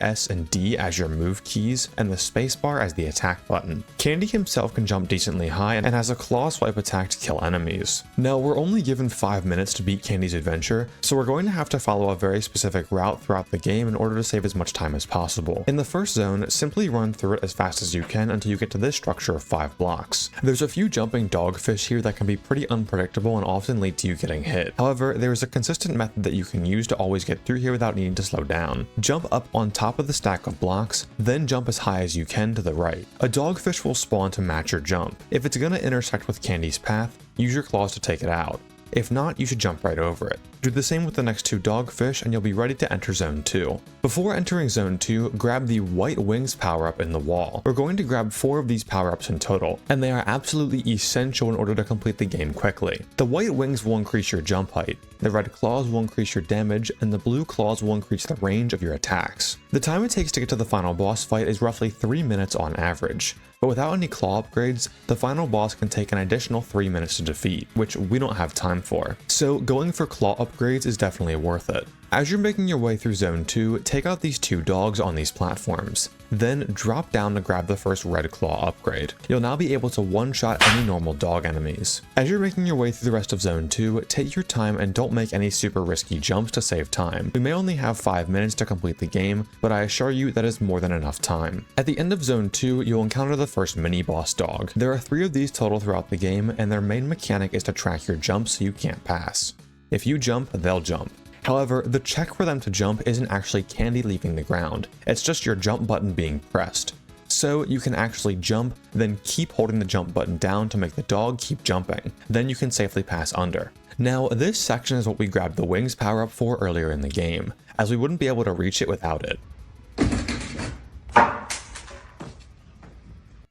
S, and D as your move keys, and the spacebar as the attack button. Candy himself can jump decently high and has a claw swipe attack to kill enemies. Now, we're only given 5 minutes to beat Candy's adventure, so we're going to have to follow a very specific route throughout the game in order to save as much time as possible. In the first zone, simply run through it as fast as you can until you get to this structure of 5 blocks. There's a few jumping dogfish here that can be pretty unpredictable and often lead to you getting hit. However, there is a consistent method that you can use to always get through here without needing to slow down. Jump up on top of the stack of blocks, then jump as high as you can to the right. A dogfish will spawn to match your jump. If it's going to intersect with Candy's path, use your claws to take it out. If not, you should jump right over it. Do the same with the next 2 dogfish and you'll be ready to enter Zone 2. Before entering Zone 2, grab the white wings power-up in the wall. We're going to grab 4 of these power-ups in total, and they are absolutely essential in order to complete the game quickly. The white wings will increase your jump height, the red claws will increase your damage, and the blue claws will increase the range of your attacks. The time it takes to get to the final boss fight is roughly 3 minutes on average. But without any claw upgrades, the final boss can take an additional 3 minutes to defeat, which we don't have time for. So going for claw upgrades is definitely worth it. As you're making your way through Zone 2, take out these 2 dogs on these platforms. Then drop down to grab the first red claw upgrade. You'll now be able to one-shot any normal dog enemies. As you're making your way through the rest of Zone 2, take your time and don't make any super risky jumps to save time. We may only have 5 minutes to complete the game, but I assure you that is more than enough time. At the end of Zone 2, you'll encounter the first mini-boss dog. There are 3 of these total throughout the game, and their main mechanic is to track your jumps so you can't pass. If you jump, they'll jump. However, the check for them to jump isn't actually Candy leaving the ground, it's just your jump button being pressed. So you can actually jump, then keep holding the jump button down to make the dog keep jumping. Then you can safely pass under. Now, this section is what we grabbed the wings power up for earlier in the game, as we wouldn't be able to reach it without it.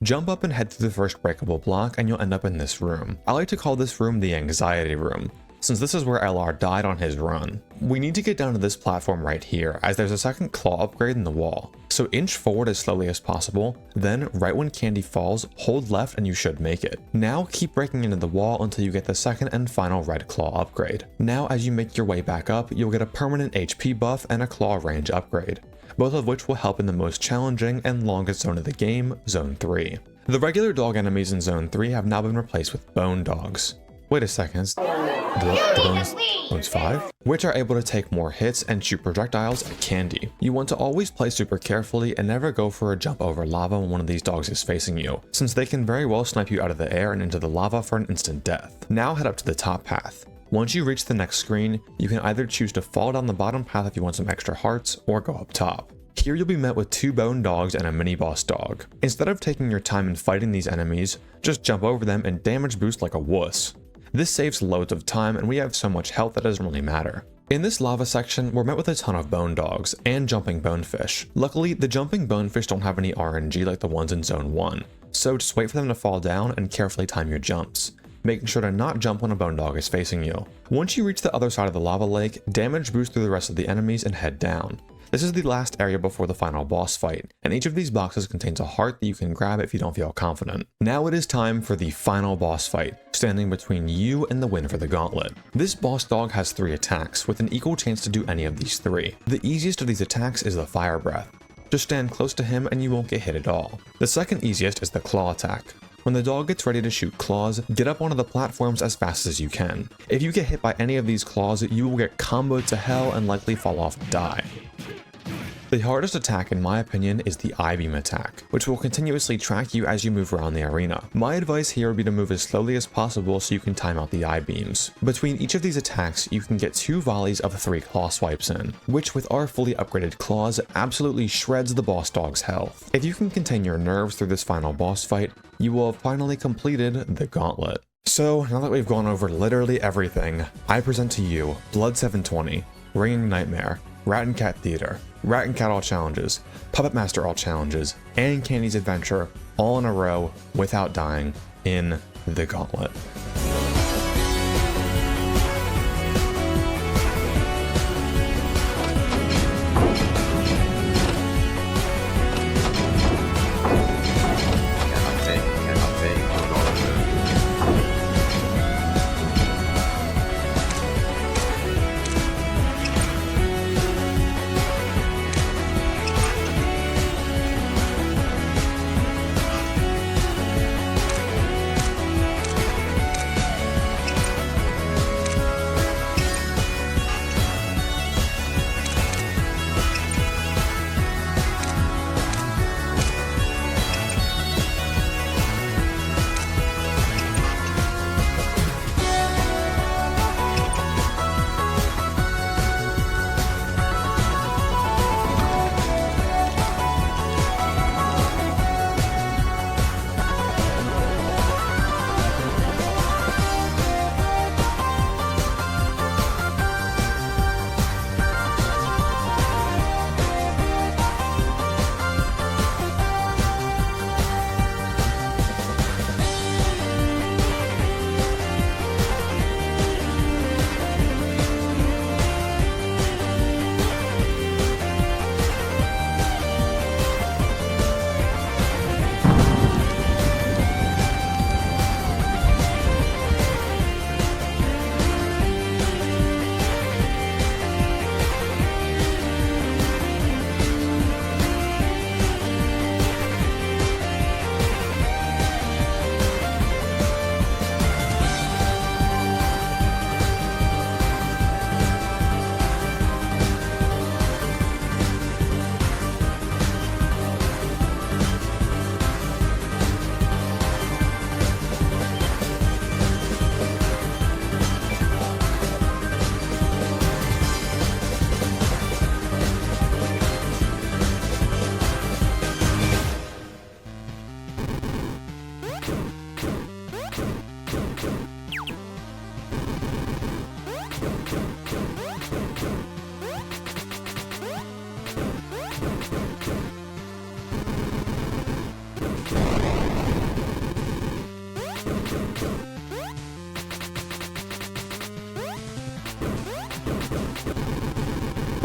Jump up and head through the first breakable block and you'll end up in this room. I like to call this room the anxiety room, since this is where LR died on his run. We need to get down to this platform right here, as there's a second claw upgrade in the wall. So inch forward as slowly as possible, then right when Candy falls, hold left and you should make it. Now keep breaking into the wall until you get the second and final red claw upgrade. Now as you make your way back up, you'll get a permanent HP buff and a claw range upgrade, both of which will help in the most challenging and longest zone of the game, Zone 3. The regular dog enemies in Zone 3 have now been replaced with bone dogs. Wait a second. Bones 5, which are able to take more hits and shoot projectiles at Candy. You want to always play super carefully and never go for a jump over lava when one of these dogs is facing you, since they can very well snipe you out of the air and into the lava for an instant death. Now head up to the top path. Once you reach the next screen, you can either choose to fall down the bottom path if you want some extra hearts, or go up top. Here you'll be met with 2 bone dogs and a mini boss dog. Instead of taking your time in fighting these enemies, just jump over them and damage boost like a wuss. This saves loads of time and we have so much health that doesn't really matter. In this lava section, we're met with a ton of bone dogs and jumping bonefish. Luckily, the jumping bonefish don't have any RNG like the ones in Zone 1, so just wait for them to fall down and carefully time your jumps, making sure to not jump when a bone dog is facing you. Once you reach the other side of the lava lake, damage boost through the rest of the enemies and head down. This is the last area before the final boss fight, and each of these boxes contains a heart that you can grab if you don't feel confident. Now it is time for the final boss fight, standing between you and the win for the gauntlet. This boss dog has 3 attacks, with an equal chance to do any of these 3. The easiest of these attacks is the fire breath. Just stand close to him and you won't get hit at all. The second easiest is the claw attack. When the dog gets ready to shoot claws, get up onto the platforms as fast as you can. If you get hit by any of these claws, you will get comboed to hell and likely fall off and die. The hardest attack in my opinion is the I-beam attack, which will continuously track you as you move around the arena. My advice here would be to move as slowly as possible so you can time out the I-beams. Between each of these attacks, you can get 2 volleys of 3 claw swipes in, which with our fully upgraded claws absolutely shreds the boss dog's health. If you can contain your nerves through this final boss fight, you will have finally completed the gauntlet. So now that we've gone over literally everything, I present to you Blood 720, Ringing Nightmare, Rat and Cat Theater, Rat and Cat All Challenges, Puppet Master All Challenges, and Candy's Adventure all in a row without dying in the gauntlet.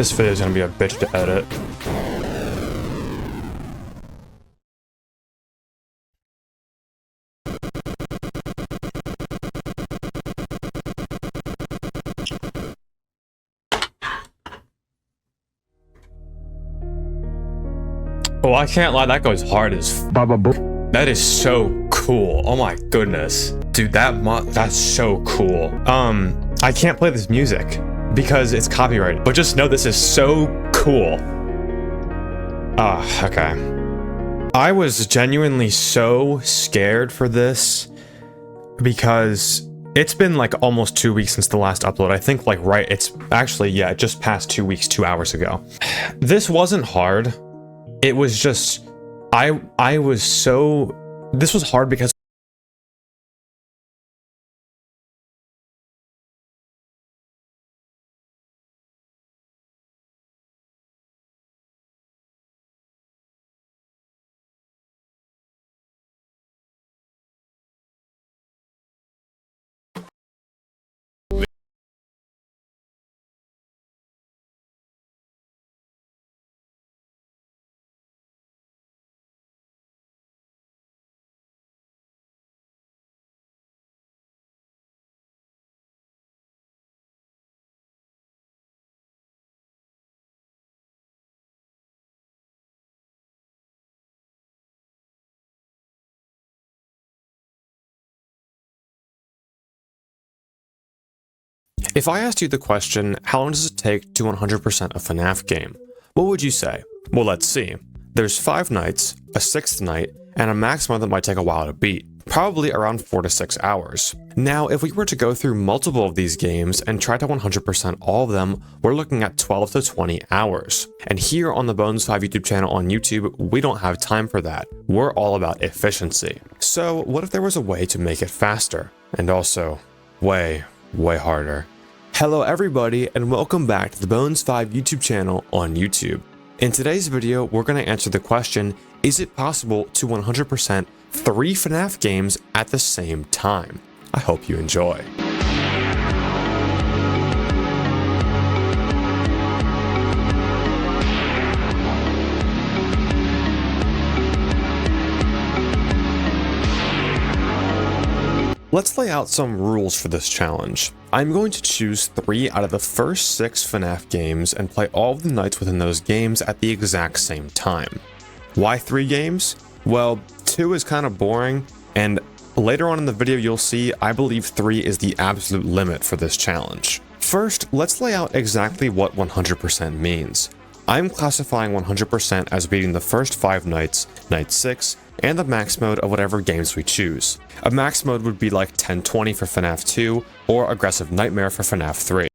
This video is gonna be a bitch to edit. Oh, I can't lie, that goes hard as that is so cool. Oh my goodness. Dude, that's so cool. I can't play this music because it's copyrighted, but just know this is so cool. Okay. I was genuinely so scared for this because it's been like almost 2 weeks since the last upload. I think like it's actually, yeah, it just passed 2 weeks, 2 hours ago. This wasn't hard. It was just, this was hard because if I asked you the question, how long does it take to 100% a FNAF game? What would you say? Well, let's see. There's 5 nights, a 6th night, and a maximum that might take a while to beat. Probably around 4 to 6 hours. Now, if we were to go through multiple of these games and try to 100% all of them, we're looking at 12 to 20 hours. And here on the Bones5 YouTube channel on YouTube, we don't have time for that. We're all about efficiency. So what if there was a way to make it faster? And also, way harder. Hello everybody, and welcome back to the Bones5 YouTube channel on YouTube. In today's video, we're going to answer the question, is it possible to 100% 3 FNAF games at the same time? I hope you enjoy. Let's lay out some rules for this challenge. I'm going to choose 3 out of the first 6 FNAF games and play all of the nights within those games at the exact same time. Why 3 games? Well, 2 is kind of boring, and later on in the video you'll see I believe 3 is the absolute limit for this challenge. First, let's lay out exactly what 100% means. I'm classifying 100% as beating the first 5 nights, night 6, and the max mode of whatever games we choose. A max mode would be like 1020 for FNAF 2 or Aggressive Nightmare for FNAF 3.